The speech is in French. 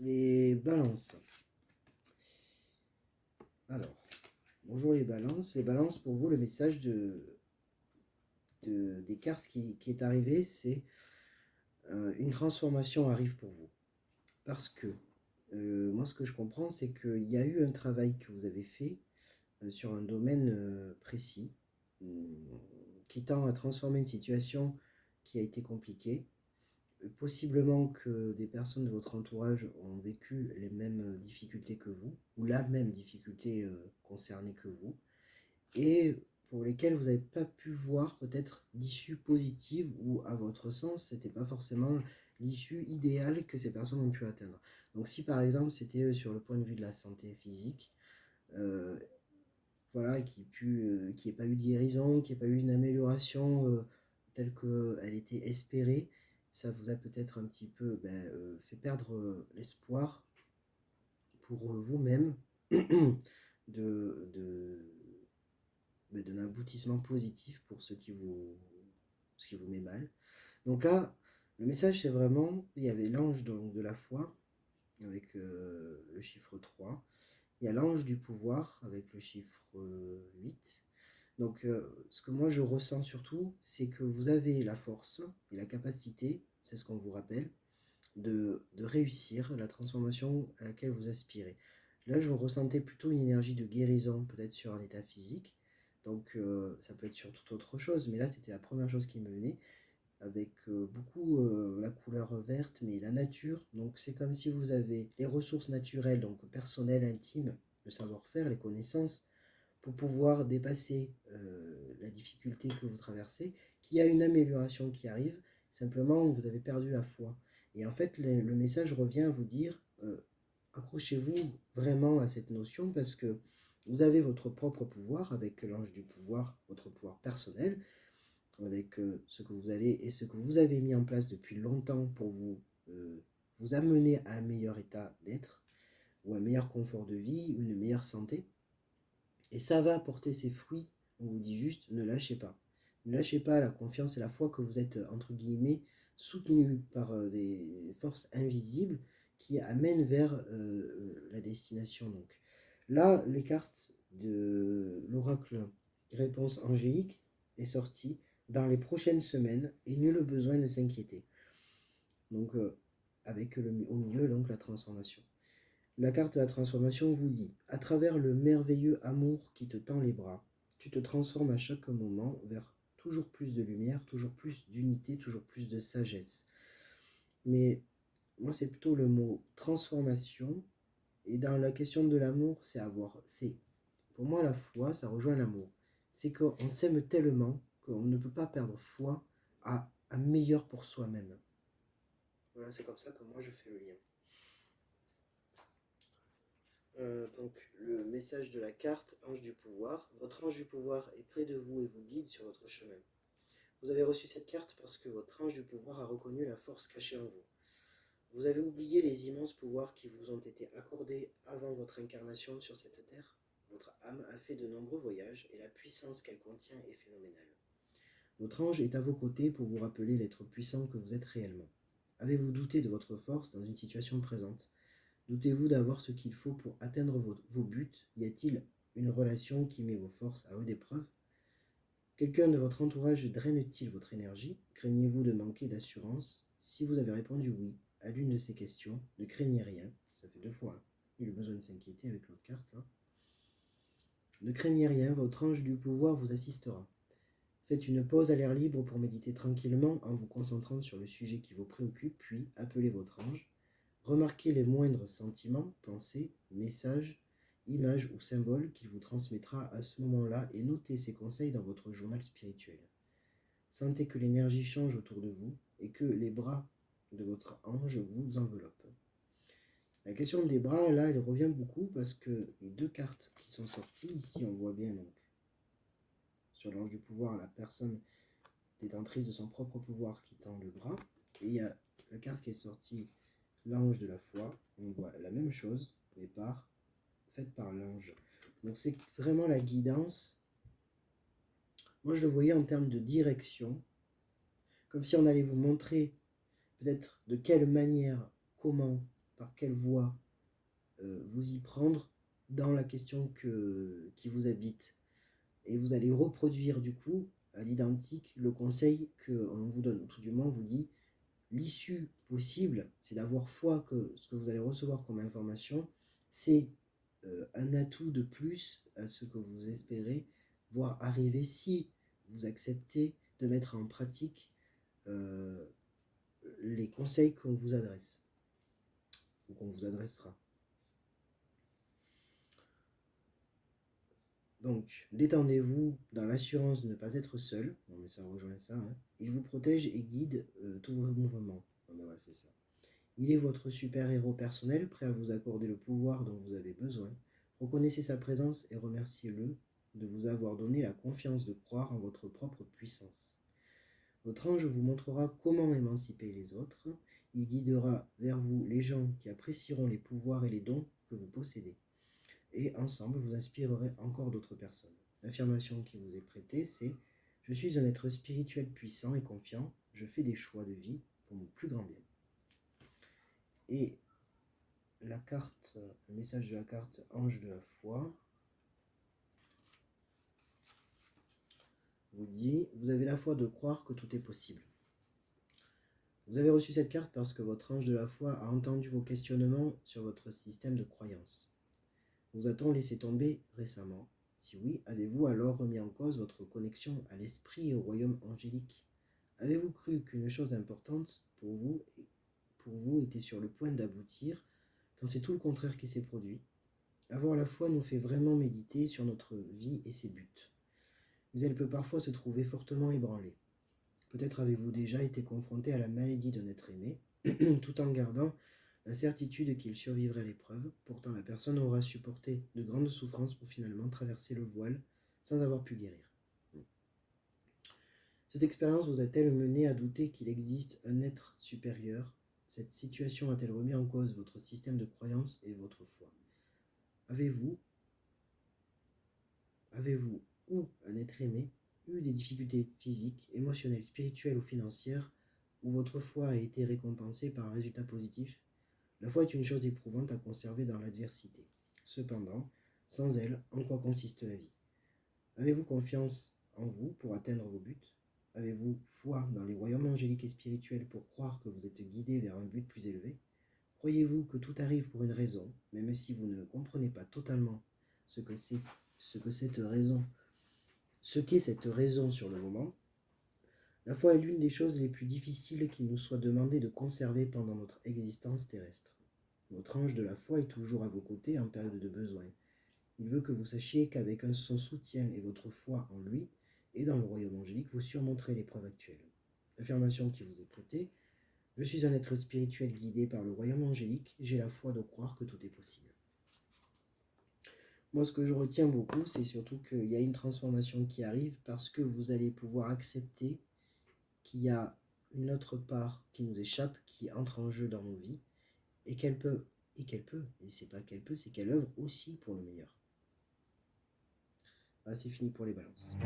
Les balances. Alors, bonjour les balances. Les balances, pour vous, le message des cartes qui est arrivé, c'est une transformation arrive pour vous. Parce que, moi, ce que je comprends, c'est qu'il y a eu un travail que vous avez fait sur un domaine précis, qui tend à transformer une situation qui a été compliquée. Possiblement que des personnes de votre entourage ont vécu les mêmes difficultés que vous, ou la même difficulté concernée que vous, et pour lesquelles vous n'avez pas pu voir peut-être d'issue positive, ou à votre sens, c'était pas forcément l'issue idéale que ces personnes ont pu atteindre. Donc si par exemple c'était sur le point de vue de la santé physique, voilà, qu'il n'y ait pas eu de guérison, qu'il n'y ait pas eu une amélioration telle qu'elle était espérée, ça vous a peut-être un petit peu fait perdre l'espoir pour vous-même d'un aboutissement positif pour ce qui vous met mal. Donc là, le message c'est vraiment, il y avait l'ange de la foi avec le chiffre 3, il y a l'ange du pouvoir avec le chiffre 8. Donc, ce que moi je ressens surtout, c'est que vous avez la force et la capacité, c'est ce qu'on vous rappelle, de réussir la transformation à laquelle vous aspirez. Là, je ressentais plutôt une énergie de guérison, peut-être sur un état physique. Donc, ça peut être sur toute autre chose, mais là, c'était la première chose qui me venait, avec beaucoup la couleur verte, mais la nature. Donc, c'est comme si vous avez les ressources naturelles, donc personnelles, intimes, le savoir-faire, les connaissances, pour pouvoir dépasser la difficulté que vous traversez, qu'il y a une amélioration qui arrive, simplement vous avez perdu la foi. Et en fait, le message revient à vous dire, accrochez-vous vraiment à cette notion, parce que vous avez votre propre pouvoir, avec l'ange du pouvoir, votre pouvoir personnel, avec ce que vous allez et ce que vous avez mis en place depuis longtemps pour vous amener à un meilleur état d'être, ou un meilleur confort de vie, ou une meilleure santé. Et ça va apporter ses fruits. On vous dit juste, ne lâchez pas. Ne lâchez pas la confiance et la foi que vous êtes, entre guillemets, soutenu par des forces invisibles qui amènent vers la destination. Donc là, les cartes de l'oracle réponse angélique est sortie dans les prochaines semaines et nul besoin de s'inquiéter. Donc avec au milieu donc la transformation. La carte de la transformation vous dit, à travers le merveilleux amour qui te tend les bras, tu te transformes à chaque moment vers toujours plus de lumière, toujours plus d'unité, toujours plus de sagesse. Mais moi, c'est plutôt le mot transformation. Et dans la question de l'amour, pour moi, la foi, ça rejoint l'amour. C'est qu'on s'aime tellement qu'on ne peut pas perdre foi à un meilleur pour soi-même. Voilà, c'est comme ça que moi je fais le lien. Donc le message de la carte ange du pouvoir. Votre ange du pouvoir est près de vous et vous guide sur votre chemin. Vous avez reçu cette carte parce que votre ange du pouvoir a reconnu la force cachée en vous. Vous avez oublié les immenses pouvoirs qui vous ont été accordés avant votre incarnation sur cette terre. Votre âme a fait de nombreux voyages et la puissance qu'elle contient est phénoménale. Votre ange est à vos côtés pour vous rappeler l'être puissant que vous êtes réellement. Avez-vous douté de votre force dans une situation présente ? Doutez-vous d'avoir ce qu'il faut pour atteindre vos buts ? Y a-t-il une relation qui met vos forces à rude épreuve ? Quelqu'un de votre entourage draine-t-il votre énergie ? Craignez-vous de manquer d'assurance ? Si vous avez répondu oui à l'une de ces questions, ne craignez rien. Ça fait 2 fois. Hein. Il y a besoin de s'inquiéter avec l'autre carte. Là. Ne craignez rien, votre ange du pouvoir vous assistera. Faites une pause à l'air libre pour méditer tranquillement en vous concentrant sur le sujet qui vous préoccupe, puis appelez votre ange. Remarquez les moindres sentiments, pensées, messages, images ou symboles qu'il vous transmettra à ce moment-là et notez ces conseils dans votre journal spirituel. Sentez que l'énergie change autour de vous et que les bras de votre ange vous enveloppent. La question des bras, là, elle revient beaucoup parce que les 2 cartes qui sont sorties, ici on voit bien donc sur l'ange du pouvoir, la personne détentrice de son propre pouvoir qui tend le bras, et il y a la carte qui est sortie, l'ange de la foi, on voit la même chose, mais faite par l'ange. Donc c'est vraiment la guidance. Moi je le voyais en termes de direction, comme si on allait vous montrer peut-être de quelle manière, comment, par quelle voie vous y prendre dans la question qui vous habite. Et vous allez reproduire du coup à l'identique le conseil qu'on vous donne, ou tout du moins on vous dit l'issue possible, c'est d'avoir foi que ce que vous allez recevoir comme information, c'est un atout de plus à ce que vous espérez voir arriver si vous acceptez de mettre en pratique les conseils qu'on vous adresse ou qu'on vous adressera. Donc, détendez-vous dans l'assurance de ne pas être seul. Bon, mais ça rejoint ça. Hein. Il vous protège et guide tous vos mouvements. Bon, ben voilà, c'est ça. Il est votre super-héros personnel, prêt à vous accorder le pouvoir dont vous avez besoin. Reconnaissez sa présence et remerciez-le de vous avoir donné la confiance de croire en votre propre puissance. Votre ange vous montrera comment émanciper les autres. Il guidera vers vous les gens qui apprécieront les pouvoirs et les dons que vous possédez. Et ensemble, vous inspirerez encore d'autres personnes. L'affirmation qui vous est prêtée, c'est « Je suis un être spirituel puissant et confiant. Je fais des choix de vie pour mon plus grand bien. » Et la carte, le message de la carte Ange de la foi vous dit « Vous avez la foi de croire que tout est possible. » Vous avez reçu cette carte parce que votre ange de la foi a entendu vos questionnements sur votre système de croyance. Vous a-t-on laissé tomber récemment? Si oui, avez-vous alors remis en cause votre connexion à l'esprit et au royaume angélique? Avez-vous cru qu'une chose importante pour vous était sur le point d'aboutir quand c'est tout le contraire qui s'est produit? Avoir la foi nous fait vraiment méditer sur notre vie et ses buts. Mais elle peut parfois se trouver fortement ébranlée. Peut-être avez-vous déjà été confronté à la maladie d'un être aimé, tout en gardant la certitude qu'il survivrait à l'épreuve. Pourtant, la personne aura supporté de grandes souffrances pour finalement traverser le voile sans avoir pu guérir. Cette expérience vous a-t-elle mené à douter qu'il existe un être supérieur? Cette situation a-t-elle remis en cause votre système de croyance et votre foi? Avez-vous ou un être aimé eu des difficultés physiques, émotionnelles, spirituelles ou financières où votre foi a été récompensée par un résultat positif? La foi est une chose éprouvante à conserver dans l'adversité. Cependant, sans elle, en quoi consiste la vie? Avez-vous confiance en vous pour atteindre vos buts? Avez-vous foi dans les royaumes angéliques et spirituels pour croire que vous êtes guidé vers un but plus élevé? Croyez-vous que tout arrive pour une raison, même si vous ne comprenez pas totalement ce qu'est cette raison sur le moment? La foi est l'une des choses les plus difficiles qu'il nous soit demandé de conserver pendant notre existence terrestre. Votre ange de la foi est toujours à vos côtés en période de besoin. Il veut que vous sachiez qu'avec son soutien et votre foi en lui et dans le royaume angélique, vous surmonterez l'épreuve actuelle. L'affirmation qui vous est prêtée: je suis un être spirituel guidé par le royaume angélique, j'ai la foi de croire que tout est possible. Moi, ce que je retiens beaucoup, c'est surtout qu'il y a une transformation qui arrive parce que vous allez pouvoir accepter qu'il y a une autre part qui nous échappe, qui entre en jeu dans nos vies, et c'est pas qu'elle peut, c'est qu'elle œuvre aussi pour le meilleur. Voilà, c'est fini pour les balances.